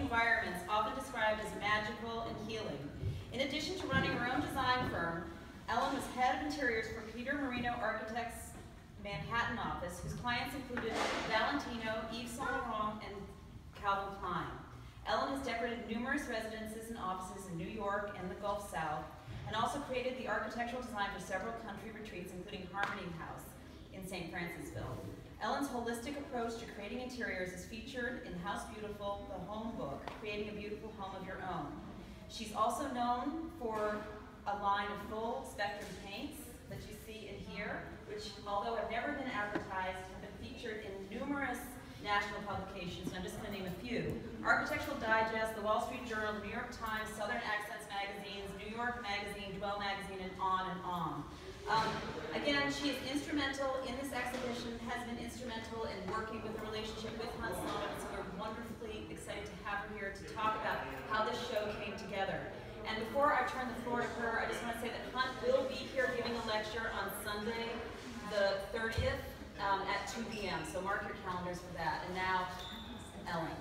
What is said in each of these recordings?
environments often described as magical and healing. In addition to running her own design firm, Ellen was head of interiors for Peter Marino Architects' Manhattan office, whose clients included Valentino, Yves Saint Laurent, and Calvin Klein. Ellen has decorated numerous residences and offices in New York and the Gulf South, and also created the architectural design for several country retreats, including Harmony House in St. Francisville. Ellen's holistic approach to creating interiors is featured in House Beautiful, the home book, Creating a Beautiful Home of Your Own. She's also known for a line of full spectrum paints that you see in here, which, although have never been advertised, have been featured in numerous national publications, and I'm just going to name a few. Architectural Digest, the Wall Street Journal, the New York Times, Southern Accents magazines, New York Magazine, Dwell Magazine, and on and on. Again, she is instrumental in this exhibition, has been instrumental in working with the relationship with Slonem, so we're wonderfully excited to have her here to talk about how this show came together. And before I turn the floor to her, I just want to say that Hunt will be here giving a lecture on Sunday, the 30th, at 2 p.m. So mark your calendars for that. And now, Ellen.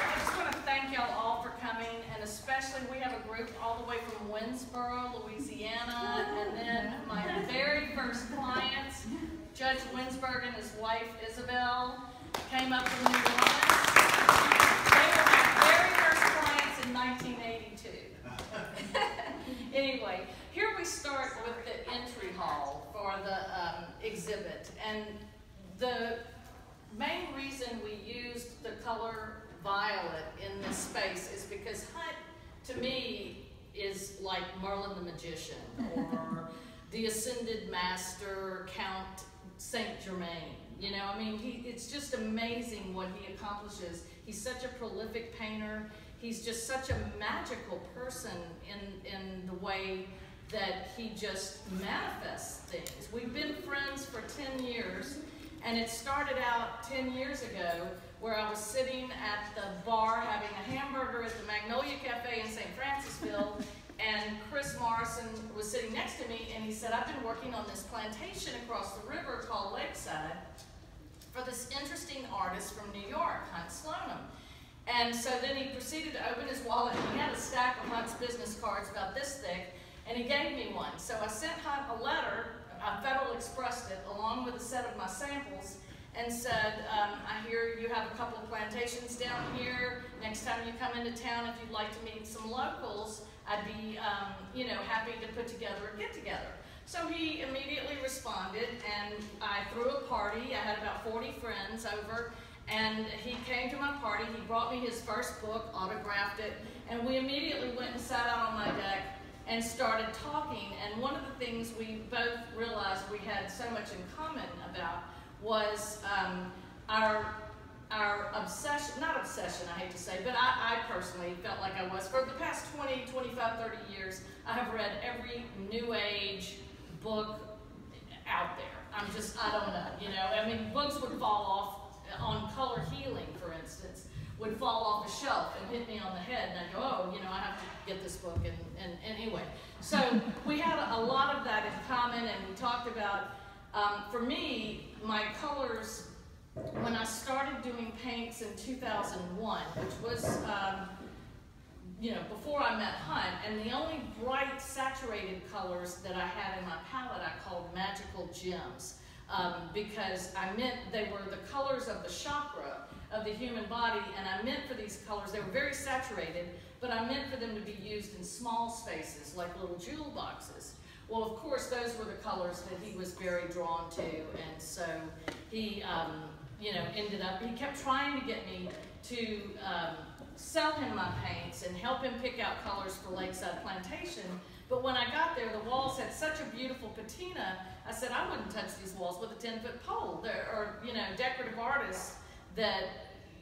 I just want to thank y'all all for coming, and especially we have a group all the way from Winsboro, Louisiana, and then my very first clients, Judge Winsberg and his wife Isabel, came up from New Orleans. They were my very first clients in 1982. Anyway, here we start with the entry hall for the exhibit, and the main reason we used the color violet in this space is because Hunt, to me, is like Merlin the Magician, or the Ascended Master, Count Saint Germain. You know, I mean, it's just amazing what he accomplishes. He's such a prolific painter. He's just such a magical person in the way that he just manifests things. We've been friends for 10 years, and it started out 10 years ago where I was sitting at the bar having a hamburger at the Magnolia Cafe in St. Francisville, and Chris Morrison was sitting next to me, and he said, I've been working on this plantation across the river called Lakeside for this interesting artist from New York, Hunt Slonem. And so then he proceeded to open his wallet, and he had a stack of Hunt's business cards about this thick, and he gave me one. So I sent Hunt a letter, I Federal Expressed it, along with a set of my samples, and said, I hear you have a couple of plantations down here. Next time you come into town, if you'd like to meet some locals, I'd be you know, happy to put together a get-together. So he immediately responded, and I threw a party. I had about 40 friends over, and he came to my party. He brought me his first book, autographed it, and we immediately went and sat out on my deck and started talking. And one of the things we both realized we had so much in common about was our obsession, not obsession, I hate to say, but I personally felt like I was. For the past 20, 25, 30 years, I have read every New Age book out there. I don't know, you know. I mean, books would fall off on color healing, for instance, would fall off a shelf and hit me on the head, and I'd go, oh, you know, I have to get this book, and anyway. So we had a lot of that in common, and we talked about, for me, my colors, when I started doing paints in 2001, which was, you know, before I met Hunt, and the only bright, saturated colors that I had in my palette I called magical gems, because I meant they were the colors of the chakra of the human body, and I meant for these colors, they were very saturated, but I meant for them to be used in small spaces, like little jewel boxes. Well, of course, those were the colors that he was very drawn to, and so he, you know, he kept trying to get me to sell him my paints and help him pick out colors for Lakeside Plantation. But when I got there, the walls had such a beautiful patina, I said, I wouldn't touch these walls with a 10-foot pole. There are, you know, decorative artists that,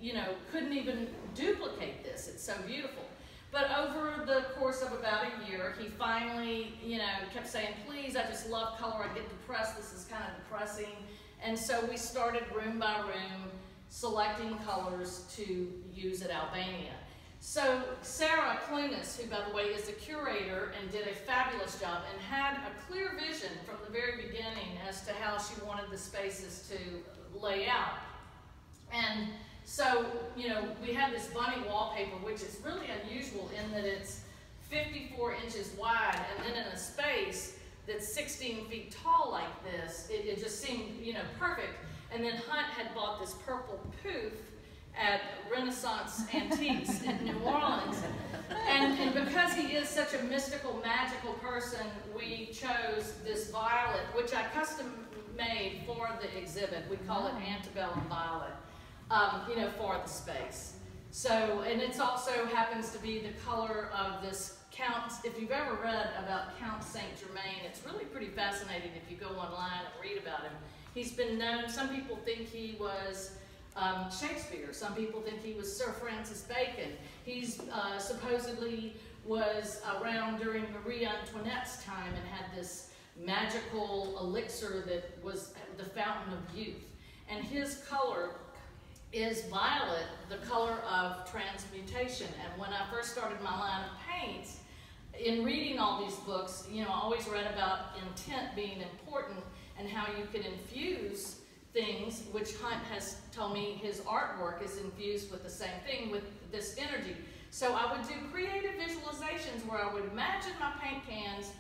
you know, couldn't even duplicate this. It's so beautiful. But over the course of about a year, he finally, you know, kept saying, please, I just love color. I get depressed. This is kind of depressing. And so we started room by room selecting colors to use at Albania. So Sarah Clunas, who by the way is a curator and did a fabulous job and had a clear vision from the very beginning as to how she wanted the spaces to lay out. And so, you know, we have this bunny wallpaper, which is really unusual in that it's 54 inches wide, and then in a space that's 16 feet tall like this, it just seemed, you know, perfect. And then Hunt had bought this purple poof at Renaissance Antiques in New Orleans. And because he is such a mystical, magical person, we chose this violet, which I custom made for the exhibit. We call it Antebellum violet, you know, for the space. So, and it also happens to be the color of this Count. If you've ever read about Count Saint-Germain, it's really pretty fascinating if you go online and read about him. He's been known, some people think he was Shakespeare, some people think he was Sir Francis Bacon. He's supposedly was around during Marie Antoinette's time and had this magical elixir that was the fountain of youth. And his color is violet, the color of transmutation. And when I first started my line of paints, in reading all these books, you know, I always read about intent being important and how you can infuse things, which Hunt has told me his artwork is infused with the same thing, with this energy. So I would do creative visualizations where I would imagine my paint cans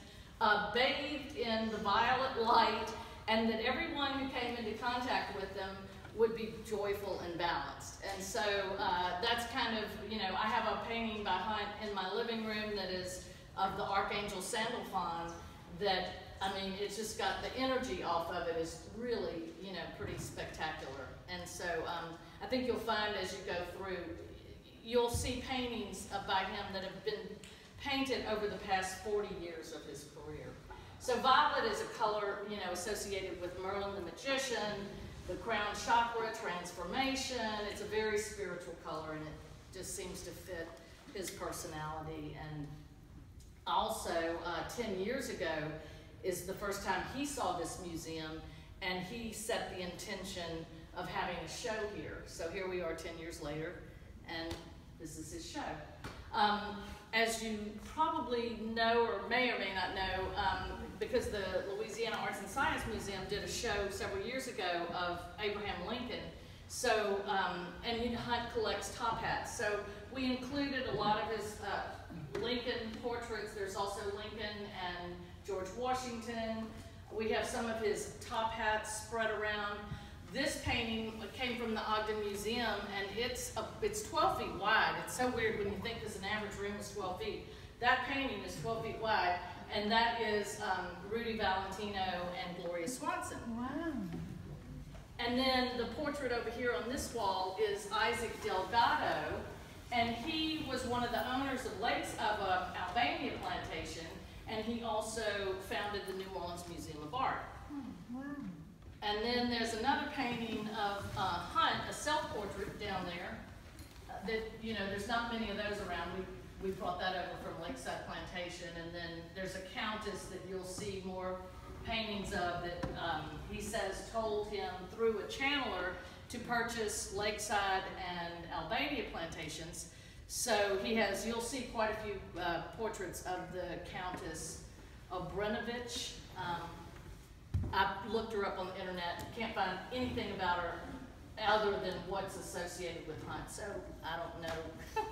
bathed in the violet light, and that everyone who came into contact with them would be joyful and balanced. And so that's kind of, you know, I have a painting by Hunt in my living room that is of the Archangel Sandalphon that, I mean, it's just got the energy off of it is really, you know, pretty spectacular. And so I think you'll find as you go through, you'll see paintings by him that have been painted over the past 40 years of his career. So violet is a color, you know, associated with Merlin the Magician, the crown chakra, transformation. It's a very spiritual color, and it just seems to fit his personality. And also, 10 years ago is the first time he saw this museum, and he set the intention of having a show here. So here we are 10 years later, and this is his show. As you probably know, or may not know, because the Louisiana Arts and Science Museum did a show several years ago of Abraham Lincoln. So, and Hunt collects top hats. So we included a lot of his Lincoln portraits. There's also Lincoln and George Washington. We have some of his top hats spread around. This painting came from the Ogden Museum, and it's 12 feet wide. It's so weird when you think there's an average room is 12 feet. That painting is 12 feet wide, and that is Rudy Valentino and Gloria Swanson. Wow. And then the portrait over here on this wall is Isaac Delgado, and he was one of the owners of Albania plantation, and he also founded the New Orleans Museum of Art. Wow. And then there's another painting of Hunt, a self-portrait down there. That, you know, there's not many of those around. We brought that over from Lakeside Plantation. And then there's a countess that you'll see more paintings of that he says told him through a channeler to purchase Lakeside and Albania plantations. So he has, you'll see quite a few portraits of the Countess Obrenovich. I looked her up on the internet, can't find anything about her other than what's associated with Hunt, so I don't know.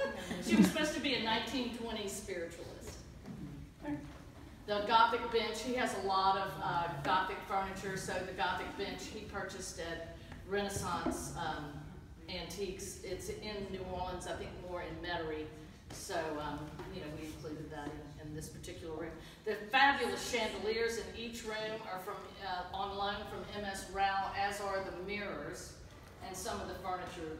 She was supposed to be a 1920s spiritualist. The Gothic bench, he has a lot of Gothic furniture, so the Gothic bench he purchased at Renaissance Antiques. It's in New Orleans, I think more in Metairie, so you know, we included that in this particular room. The fabulous chandeliers in each room are from on loan from MS Rao, as are the mirrors and some of the furniture,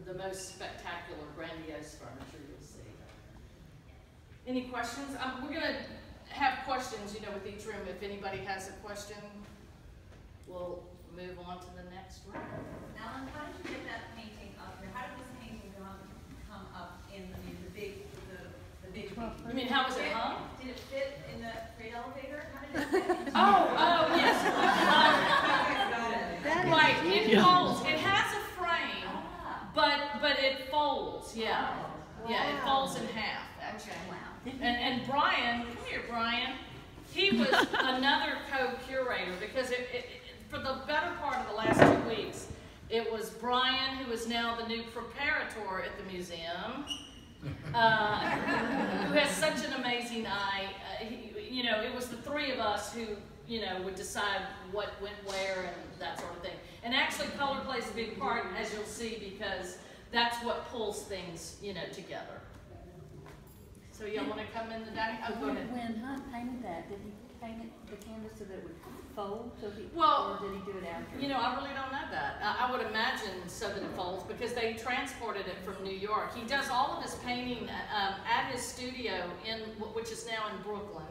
the most spectacular, grandiose furniture you'll see. Any questions? We're going to have questions, you know, with each room. If anybody has a question, we'll move on to the next room. Alan, how did you get that painting up here? How did this painting come up in the big painting? You mean how was it hung? Did it fit in the freight elevator? How did it fit? Oh, yes. Right, it Yeah. folds. It has a frame, but it folds, yeah. Yeah, it folds in half, actually. Wow. And Brian, come here, Brian. He was another co-curator because for the better part of the last 2 weeks, it was Brian, who is now the new preparator at the museum, who has such an amazing eye. You know, it was the three of us who, you know, would decide what went where and that sort of thing. And actually, color plays a big part, as you'll see, because that's what pulls things, you know, together. So y'all want to come in the dining? Oh, go ahead. When Hunt painted that, did he paint it, the canvas so that it would fold? So he, Well, or did he do it after? You know, I really don't know that. I would imagine so that it folds because they transported it from New York. He does all of his painting at his studio which is now in Brooklyn.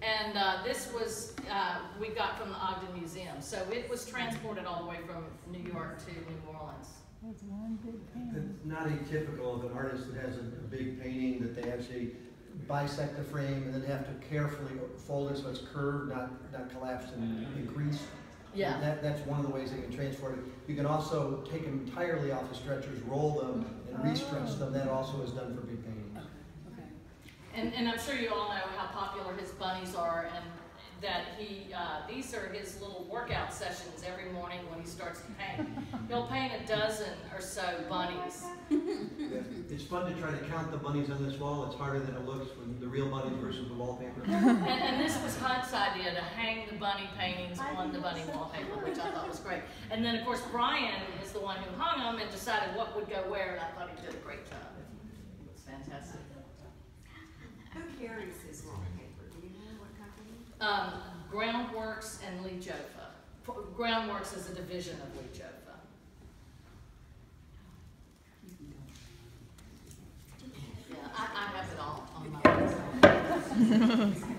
And this was, we got from the Ogden Museum. So it was transported all the way from New York to New Orleans. That's one big painting. It's not atypical of an artist that has a big painting that they actually bisect the frame and then have to carefully fold it so it's curved, not collapsed and creased. Yeah. And that's one of the ways they can transport it. You can also take them entirely off the stretchers, roll them, and re-stretch them. That also is done for big paintings. Okay. And I'm sure you all know how popular his bunnies are, and that these are his little workout sessions every morning when he starts to paint. He'll paint a dozen or so bunnies. Yeah. It's fun to try to count the bunnies on this wall. It's harder than it looks when the real bunnies versus the wallpaper. And this was Hunt's idea, to hang the bunny paintings on the bunny wallpaper, which I thought was great. And then, of course, Brian is the one who hung them and decided what would go where, and I thought he did a great job. It was fantastic. Who carries his wallpaper? Do you know what company? Groundworks and Lee Joffa. Groundworks is a division of Lee Joffa. Yeah, I have it all on my website.